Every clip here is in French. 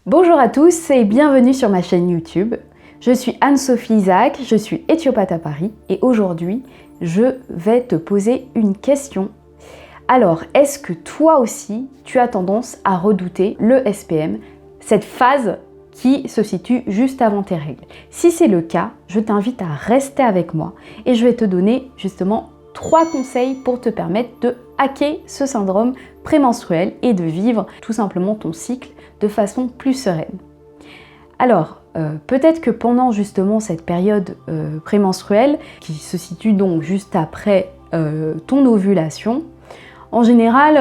Bonjour à tous et bienvenue sur ma chaîne YouTube. Je suis Anne-Sophie Isaac, je suis éthiopathe à Paris et aujourd'hui, je vais te poser une question. Alors, est-ce que toi aussi, tu as tendance à redouter le SPM, cette phase qui se situe juste avant tes règles? Si c'est le cas, je t'invite à rester avec moi et je vais te donner justement 3 conseils pour te permettre de hacker ce syndrome prémenstruel et de vivre tout simplement ton cycle de façon plus sereine. Alors, peut-être que pendant justement cette période prémenstruelle, qui se situe donc juste après ton ovulation, en général,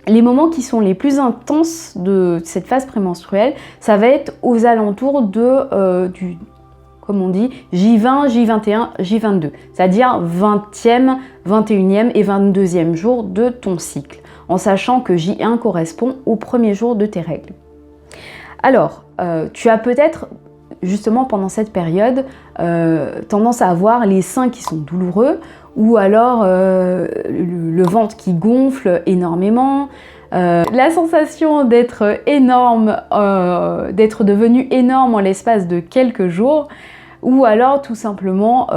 les moments qui sont les plus intenses de cette phase prémenstruelle, ça va être aux alentours de, comme on dit, J20, J21, J22, c'est-à-dire 20e, 21e et 22e jour de ton cycle, en sachant que J1 correspond au premier jour de tes règles. Alors, tu as peut-être, justement pendant cette période, tendance à avoir les seins qui sont douloureux, ou alors le ventre qui gonfle énormément, la sensation d'être énorme, d'être devenu énorme en l'espace de quelques jours, ou alors tout simplement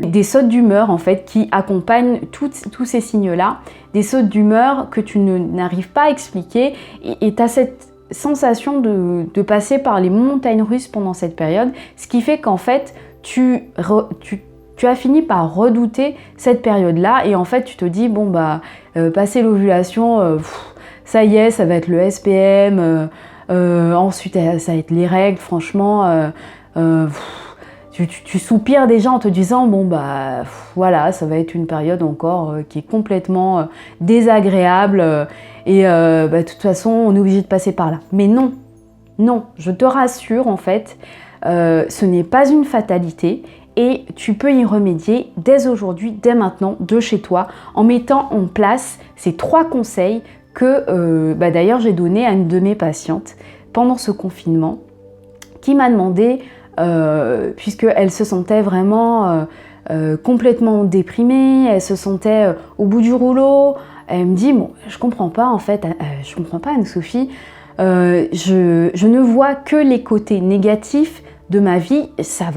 des sautes d'humeur en fait qui accompagnent tous ces signes-là, des sautes d'humeur que tu n'arrives pas à expliquer et tu as cette sensation de passer par les montagnes russes pendant cette période, ce qui fait qu'en fait tu as fini par redouter cette période-là et en fait tu te dis bon bah passer l'ovulation, ça y est, ça va être le SPM, ensuite ça va être les règles, franchement tu soupires déjà en te disant bon bah voilà, ça va être une période encore qui est complètement désagréable et de toute façon on est obligé de passer par là. Mais non, je te rassure en fait, ce n'est pas une fatalité et tu peux y remédier dès aujourd'hui, dès maintenant, de chez toi, en mettant en place ces 3 conseils que d'ailleurs j'ai donné à une de mes patientes pendant ce confinement qui m'a demandé puisqu'elle se sentait vraiment complètement déprimée, elle se sentait au bout du rouleau. Elle me dit bon, je comprends pas en fait, je comprends pas Anne-Sophie, je ne vois que les côtés négatifs de ma vie, ça ne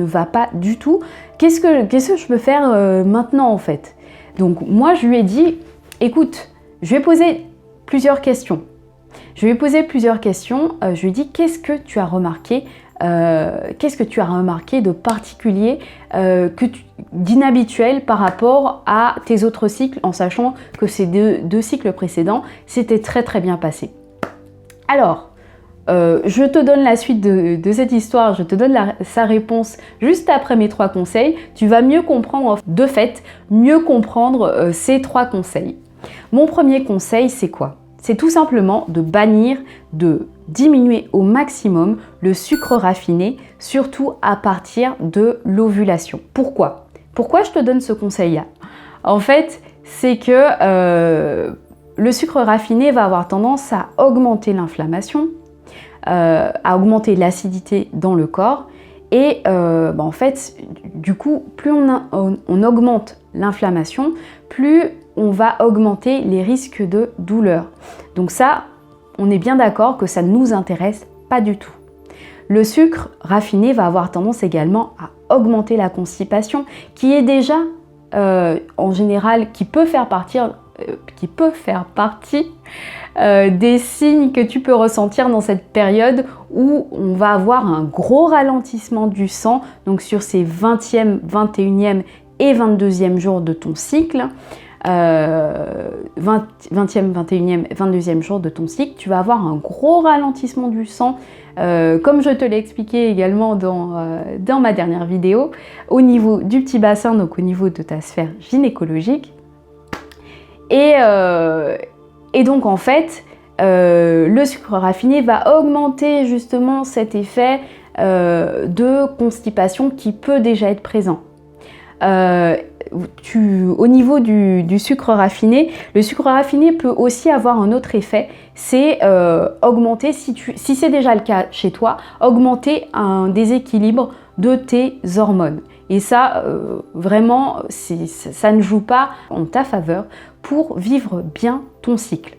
va pas du tout. Qu'est-ce que je peux faire maintenant en fait? Donc moi je lui ai dit écoute, je vais poser plusieurs questions. Je lui ai dit qu'est-ce que tu as remarqué de particulier, d'inhabituel par rapport à tes autres cycles, en sachant que ces deux cycles précédents s'étaient très très bien passés. Alors, je te donne la suite de cette histoire, je te donne sa réponse juste après mes 3 conseils. Tu vas mieux comprendre, de fait, ces 3 conseils. Mon premier conseil, c'est quoi? C'est tout simplement de diminuer au maximum le sucre raffiné, surtout à partir de l'ovulation. Pourquoi je te donne ce conseil-là? En fait, c'est que le sucre raffiné va avoir tendance à augmenter l'inflammation, à augmenter l'acidité dans le corps et en fait, du coup, plus on augmente l'inflammation, plus on va augmenter les risques de douleur. Donc ça, on est bien d'accord que ça ne nous intéresse pas du tout. Le sucre raffiné va avoir tendance également à augmenter la constipation, qui est déjà en général, qui peut faire partie des signes que tu peux ressentir dans cette période où on va avoir un gros ralentissement du sang, donc sur ces 20e, 21e et 22e jours de ton cycle. 20e, 21e, 22e jour de ton cycle, tu vas avoir un gros ralentissement du sang, comme je te l'ai expliqué également dans ma dernière vidéo, au niveau du petit bassin, donc au niveau de ta sphère gynécologique. Et donc en fait, le sucre raffiné va augmenter justement cet effet de constipation qui peut déjà être présent. Au niveau du sucre raffiné, le sucre raffiné peut aussi avoir un autre effet, c'est augmenter, si c'est déjà le cas chez toi, augmenter un déséquilibre de tes hormones. Et ça, vraiment, ça ne joue pas en ta faveur pour vivre bien ton cycle.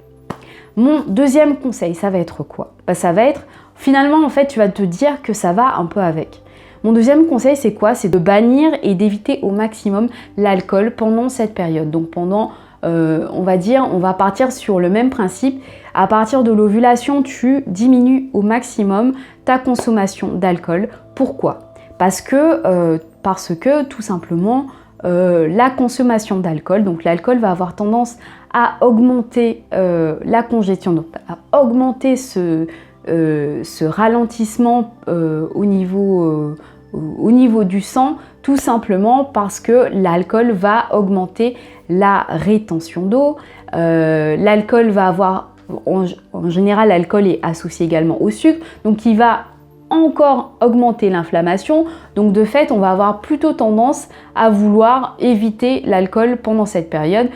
Mon deuxième conseil, ça va être quoi? Ça va être, finalement, en fait, tu vas te dire que ça va un peu avec. Mon deuxième conseil, c'est quoi? C'est de bannir et d'éviter au maximum l'alcool pendant cette période. Donc pendant, on va dire, on va partir sur le même principe. À partir de l'ovulation, tu diminues au maximum ta consommation d'alcool. Pourquoi? Parce que tout simplement, la consommation d'alcool, donc l'alcool va avoir tendance à augmenter la congestion, donc à augmenter ce ralentissement au niveau du sang, tout simplement parce que l'alcool va augmenter la rétention d'eau. L'alcool va avoir, en général, l'alcool est associé également au sucre, donc il va encore augmenter l'inflammation. Donc de fait, on va avoir plutôt tendance à vouloir éviter l'alcool pendant cette période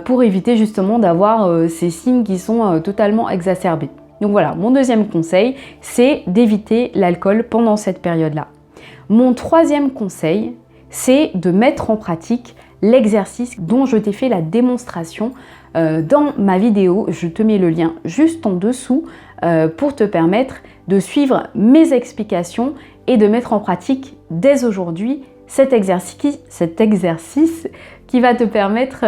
pour éviter justement d'avoir ces signes qui sont totalement exacerbés. Donc voilà, mon deuxième conseil, c'est d'éviter l'alcool pendant cette période-là. Mon troisième conseil, c'est de mettre en pratique l'exercice dont je t'ai fait la démonstration dans ma vidéo. Je te mets le lien juste en dessous pour te permettre de suivre mes explications et de mettre en pratique dès aujourd'hui cet exercice qui va te permettre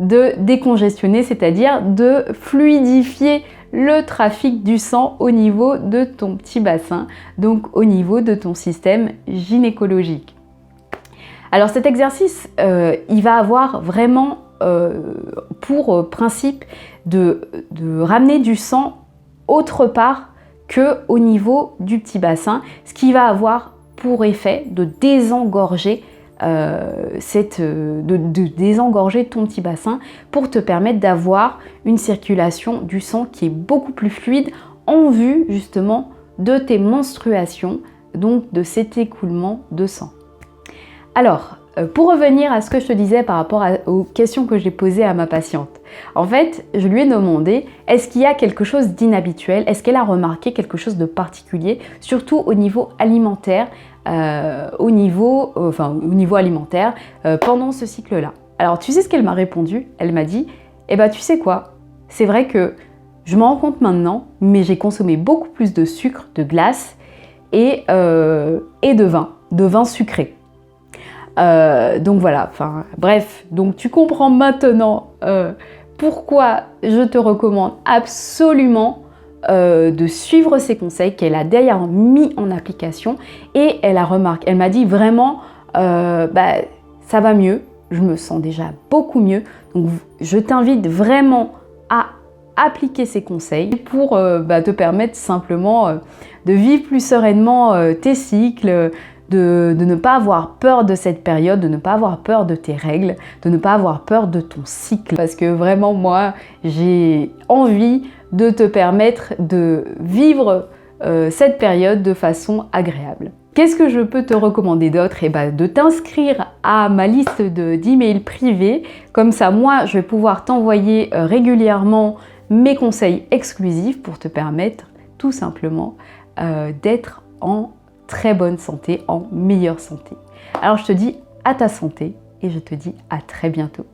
de décongestionner, c'est-à-dire de fluidifier le trafic du sang au niveau de ton petit bassin, donc au niveau de ton système gynécologique. Alors cet exercice, il va avoir vraiment pour principe de ramener du sang autre part qu'au niveau du petit bassin, ce qui va avoir pour effet de désengorger désengorger ton petit bassin pour te permettre d'avoir une circulation du sang qui est beaucoup plus fluide en vue justement de tes menstruations, donc de cet écoulement de sang. Alors, pour revenir à ce que je te disais par rapport aux questions que j'ai posées à ma patiente, en fait, je lui ai demandé, est-ce qu'il y a quelque chose d'inhabituel? Est-ce qu'elle a remarqué quelque chose de particulier, surtout au niveau alimentaire, au niveau alimentaire, pendant ce cycle-là? Alors, tu sais ce qu'elle m'a répondu? Elle m'a dit, eh ben, tu sais quoi? C'est vrai que je m'en rends compte maintenant, mais j'ai consommé beaucoup plus de sucre, de glace et de vin sucré. Donc voilà, enfin bref, donc tu comprends maintenant pourquoi je te recommande absolument de suivre ces conseils qu'elle a d'ailleurs mis en application, et elle m'a dit vraiment ça va mieux, je me sens déjà beaucoup mieux, donc je t'invite vraiment à appliquer ces conseils pour te permettre simplement de vivre plus sereinement tes cycles, de ne pas avoir peur de cette période, de ne pas avoir peur de tes règles, de ne pas avoir peur de ton cycle. Parce que vraiment, moi, j'ai envie de te permettre de vivre cette période de façon agréable. Qu'est-ce que je peux te recommander d'autre? De t'inscrire à ma liste d'emails privés. Comme ça, moi, je vais pouvoir t'envoyer régulièrement mes conseils exclusifs pour te permettre tout simplement d'être en très bonne santé, en meilleure santé. Alors je te dis à ta santé et je te dis à très bientôt.